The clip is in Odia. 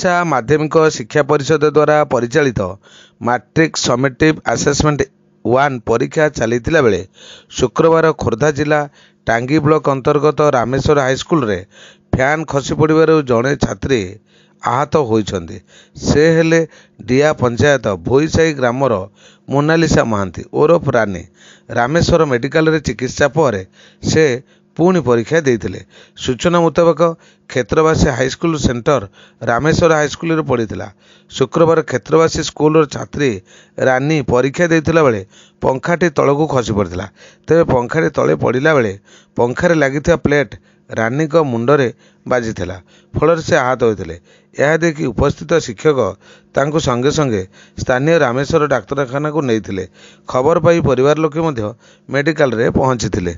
ଓଡ଼ିଶା ମାଧ୍ୟମିକ ଶିକ୍ଷା ପରିଷଦ ଦ୍ୱାରା ପରିଚାଳିତ ମାଟ୍ରିକ ସମିଟିଭ୍ ଆସେସମେଣ୍ଟ 1 ପରୀକ୍ଷା ଚାଲିଥିଲା ବେଳେ ଶୁକ୍ରବାର ଖୋର୍ଦ୍ଧା ଜିଲ୍ଲା ଟାଙ୍ଗୀ ବ୍ଲକ ଅନ୍ତର୍ଗତ ରାମେଶ୍ୱର ହାଇସ୍କୁଲରେ ଫ୍ୟାନ୍ ଖସି ପଡ଼ିବାରୁ ଜଣେ ଛାତ୍ରୀ ଆହତ ହୋଇଛନ୍ତି। ସେ ହେଲେ ଡିଆ ପଞ୍ଚାୟତ ଭୋଇସାହି ଗ୍ରାମର ମୋନାଲିସା ମହାନ୍ତି ଓରଫ ରାନୀ। ରାମେଶ୍ୱର ମେଡିକାଲରେ ଚିକିତ୍ସା ପରେ ସେ ପୁଣି ପରୀକ୍ଷା ଦେଇଥିଲେ। ସୂଚନା ମୁତାବକ କ୍ଷେତ୍ରବାସୀ ହାଇସ୍କୁଲ ସେଣ୍ଟର ରାମେଶ୍ୱର ହାଇସ୍କୁଲରେ ପଡ଼ିଥିଲା। ଶୁକ୍ରବାର କ୍ଷେତ୍ରବାସୀ ସ୍କୁଲର ଛାତ୍ରୀ ରାନୀ ପରୀକ୍ଷା ଦେଉଥିଲା ବେଳେ ପଙ୍ଖାଟି ତଳକୁ ଖସି ପଡ଼ିଥିଲା। ତେବେ ପଙ୍ଖାଟି ତଳେ ପଡ଼ିଲା ବେଳେ ପଙ୍ଖାରେ ଲାଗିଥିବା ପ୍ଲେଟ୍ ରାନୀଙ୍କ ମୁଣ୍ଡରେ ବାଜିଥିଲା, ଫଳରେ ସେ ଆହତ ହୋଇଥିଲେ। ଏହା ଦେଖି ଉପସ୍ଥିତ ଶିକ୍ଷକ ତାଙ୍କୁ ସଙ୍ଗେ ସଙ୍ଗେ ସ୍ଥାନୀୟ ରାମେଶ୍ୱର ଡାକ୍ତରଖାନାକୁ ନେଇଥିଲେ। ଖବର ପାଇ ପରିବାର ଲୋକେ ମଧ୍ୟ ମେଡିକାଲରେ ପହଞ୍ଚିଥିଲେ।